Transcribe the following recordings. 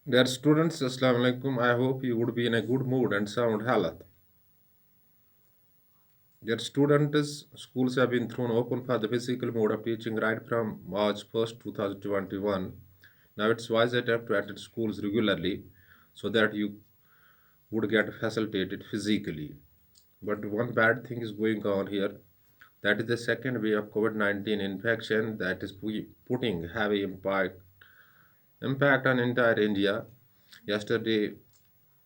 Dear students, Assalamu alaikum. I hope you would be in a good mood and sound health. Dear students, schools have been thrown open for the physical mode of teaching right from March 1st, 2021. Now it's wise attempt to attend schools regularly so that you would get facilitated physically. But one bad thing is going on here. That is the second wave of COVID-19 infection that is putting heavy impact on entire India. Yesterday,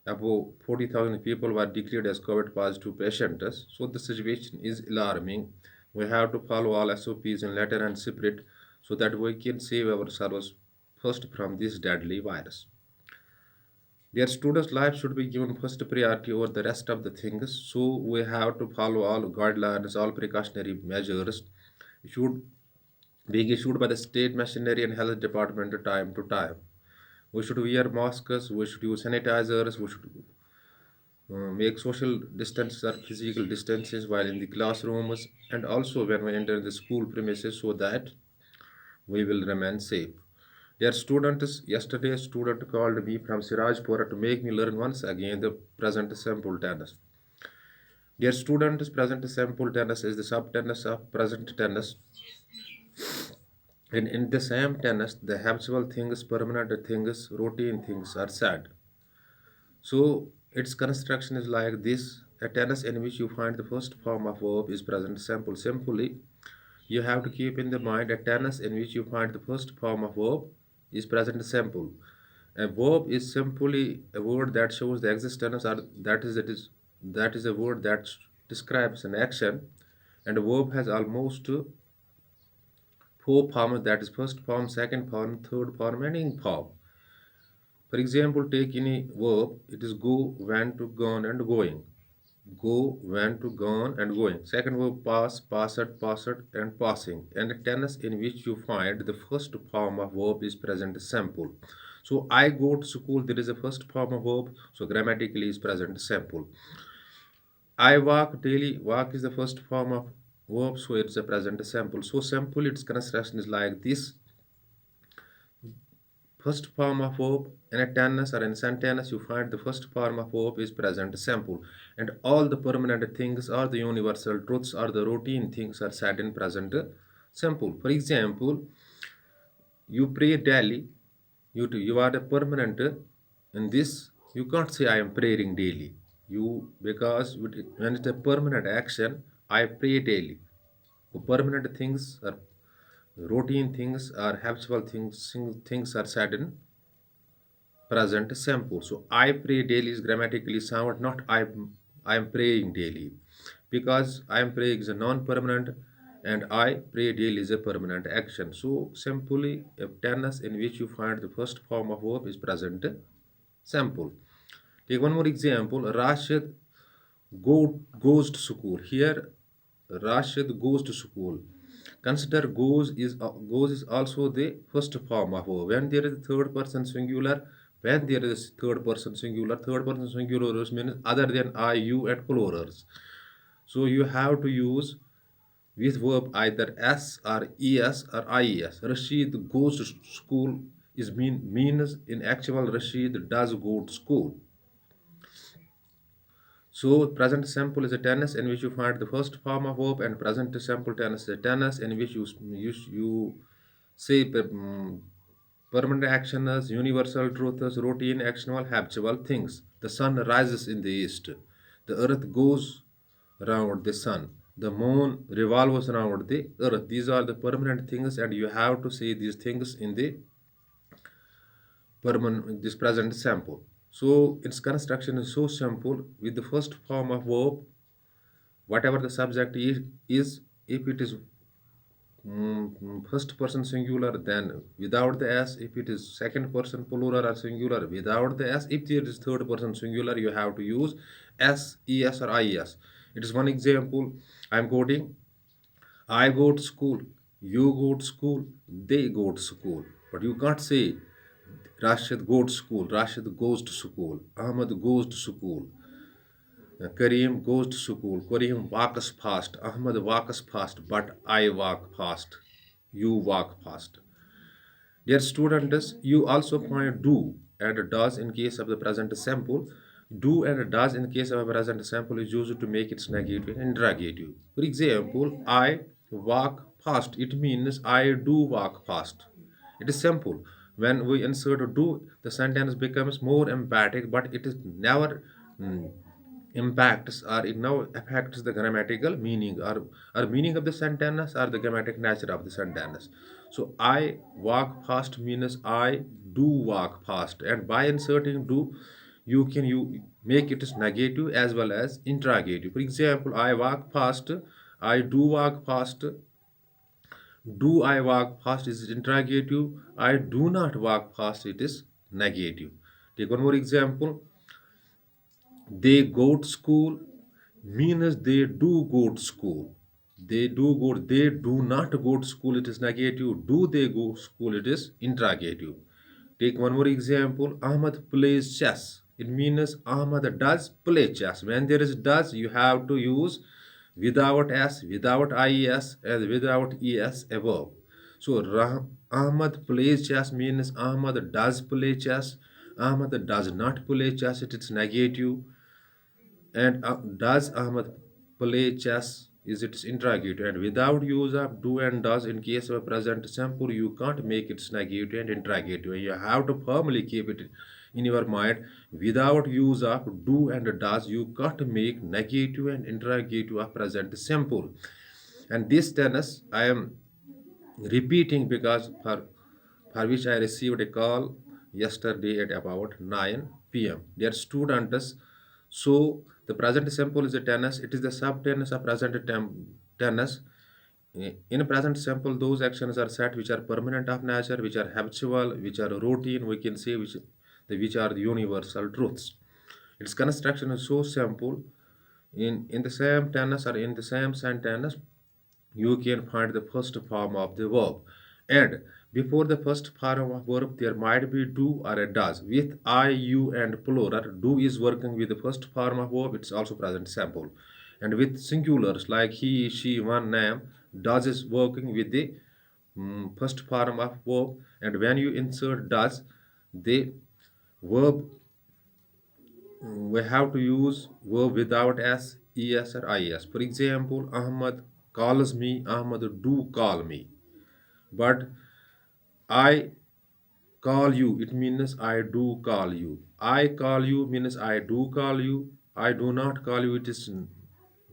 above 40,000 people were declared as COVID positive patients. So the situation is alarming. We have to follow all SOPs in letter and spirit so that we can save ourselves first from this deadly virus. Their students' life should be given first priority over the rest of the things. So we have to follow all guidelines, all precautionary measures should being issued by the state machinery and health department time to time. We should wear masks, we should use sanitizers, we should make social distance or physical distances while in the classrooms and also when we enter the school premises so that we will remain safe. Dear students, yesterday a student called me from Sirajpura to make me learn once again the present simple tennis. Dear students, present simple tennis is the subtennis of present tennis. And in the same tennis, the habitual things, permanent things, routine things are said. So its construction is like this. A tennis in which you find the first form of verb is present simple. Simply, you have to keep in the mind a tennis in which you find the first form of verb is present simple. A verb is simply a word that shows the existence or that is a word that describes an action, and a verb has almost four forms, that is first form, second form, third form, and ing form. For example, take any verb, it is go, went to, gone, and going. Go, went to, gone, and going. Second verb, pass, passed, and passing. And a tense in which you find the first form of verb is present simple. So I go to school, there is a first form of verb, so grammatically is present simple. I walk daily, walk is the first form of verb, so it's a present simple. So simple, its construction is like this. First form of verb in a tense or in sentence, you find the first form of verb is present simple, and all the permanent things or the universal truths or the routine things are said in present simple. For example, you pray daily. You are a permanent in this. You can't say I am praying daily. You because when it's a permanent action, I pray daily. Permanent things are routine things or habitual things are said in present simple. So I pray daily is grammatically sound, not I am praying daily. Because I am praying is a non-permanent and I pray daily is a permanent action. So simply a tense in which you find the first form of verb is present simple. Take one more example. Rashid goes to school. Here Rashid goes to school. Consider goes is also the first form of verb. When there is third person singular, when there is third person singular means other than I, you, and plurals. So you have to use with verb either s or es or ies. Rashid goes to school is means in actual Rashid does go to school. So present simple is a tense in which you find the first form of verb, and present simple tense is a tense in which you say permanent actions, universal truths, routine, actionable, habitual things. The sun rises in the east. The earth goes around the sun. The moon revolves around the earth. These are the permanent things, and you have to say these things in the permanent this present sample. So its construction is so simple with the first form of verb, whatever the subject is if it is first person singular, then without the s. If it is second person plural or singular, without the s. If there is third person singular, you have to use s, es, or ies. It is one example I am quoting. I go to school, you go to school, they go to school. But you can't say Rashid goes to school, Rashid goes to school, Ahmad goes to school, Kareem goes to school, Kareem walks fast, Ahmad walks fast, but I walk fast, you walk fast. Dear students, you also find do. and does in case of the present simple. Do and does in case of a present simple is used to make its negative and interrogative. For example, I walk fast. It means I do walk fast. It is simple. When we insert do, the sentence becomes more emphatic, but it is never impacts or it now affects the grammatical meaning or meaning of the sentence or the grammatic nature of the sentence. So I walk fast means I do walk fast, and by inserting do, you make it as negative as well as interrogative. For example, I walk fast, I do walk fast. Do I walk fast is interrogative. I do not walk fast, it is negative. Take one more example. They go to school means they do go to school. They do not go to school, it is negative. Do they go to school, it is interrogative. Take one more example. Ahmad plays chess. It means Ahmad does play chess. When there is does, you have to use without s, without ies, and without es above. So Ahmad plays chess means Ahmad does play chess. Ahmad does not play chess, it is negative. And does Ahmad play chess? Is its interrogative. And without use of do and does in case of a present simple, you can't make it negative and interrogative. You have to firmly keep it in your mind. Without use of do and does, you can't make negative and interrogative of present simple. And this tense I am repeating because for which I received a call yesterday at about 9 p.m. Dear students, so the present simple is a tense. It is the subtense of present tense. In present simple, those actions are set which are permanent of nature, which are habitual, which are routine. We can say which are the universal truths. Its construction is so simple. In the same tense or in the same sentence, you can find the first form of the verb. And before the first form of verb, there might be do or a does. With I, you, and plural, do is working with the first form of verb, it's also present simple. And with singulars like he, she, one, name, does is working with the first form of verb. And when you insert does, the verb we have to use verb without s, es, or is. For example, Ahmad calls me, Ahmad do call me. But I call you, it means I do call you. I call you means I do call you. I do not call you, it is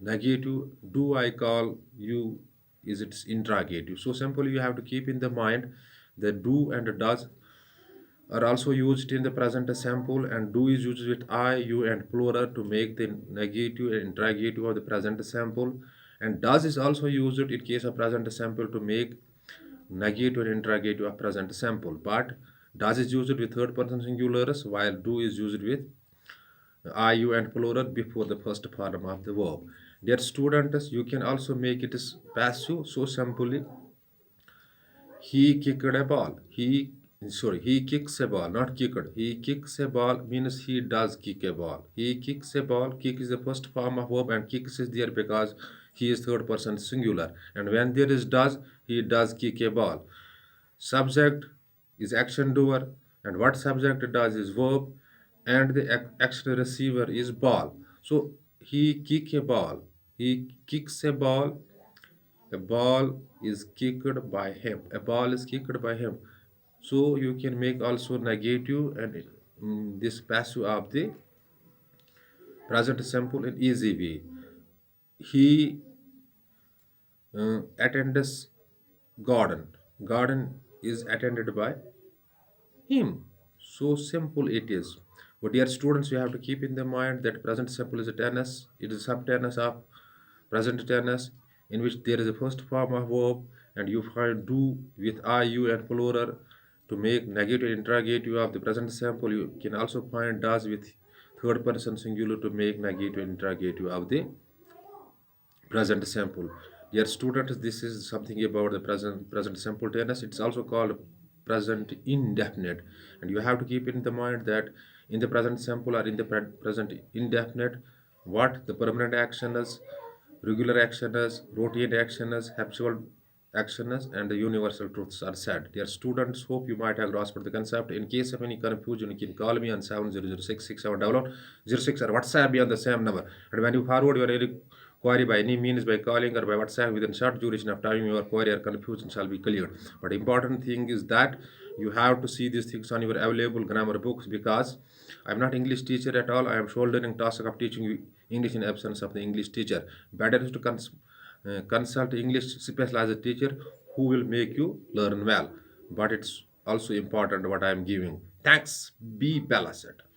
negative. Do I call you is its interrogative. So simply you have to keep in the mind that do and does are also used in the present simple, and do is used with I, you, and plural to make the negative and interrogative of the present simple, and does is also used in case of present simple to make negative and interrogative of present simple. But does is used with third person singulars, while do is used with I, you, and plural before the first form of the verb. Dear students, you can also make it as passive so simply. He kicked a ball. He kicks a ball, not kicked. He kicks a ball means he does kick a ball. He kicks a ball. Kick is the first form of verb, and kicks is there because he is third person singular. And when there is does, he does kick a ball. Subject is action doer, and what subject does is verb, and the action receiver is ball. So he kick a ball. He kicks a ball. A ball is kicked by him. A ball is kicked by him. So you can make also negative and this passive of the present simple in easy way. He attends garden. Garden is attended by him. So simple it is. But dear students, you have to keep in the mind that present simple is a tense. It is subtense of present tense in which there is a first form of verb, and you find do with I, you, and plural to make negative interrogative of the present simple. You can also find does with third person singular to make negative interrogative of the present simple. Dear students, this is something about the present simple tense. It's also called present indefinite, and you have to keep in the mind that in the present simple or in the present indefinite, what the permanent action is, regular action is, routine action is, habitual actions, and the universal truths are said. Dear students, hope you might have grasped the concept. In case of any confusion, you can call me on 7006670006 or WhatsApp me on the same number. And when you forward your any query by any means by calling or by WhatsApp within short duration of time, your query or confusion shall be cleared. But important thing is that you have to see these things on your available grammar books because I'm not English teacher at all. I am shouldering task of teaching you English in absence of the English teacher. Better is to consult English specialized teacher who will make you learn well. But it's also important what I am giving. Thanks. Be balanced.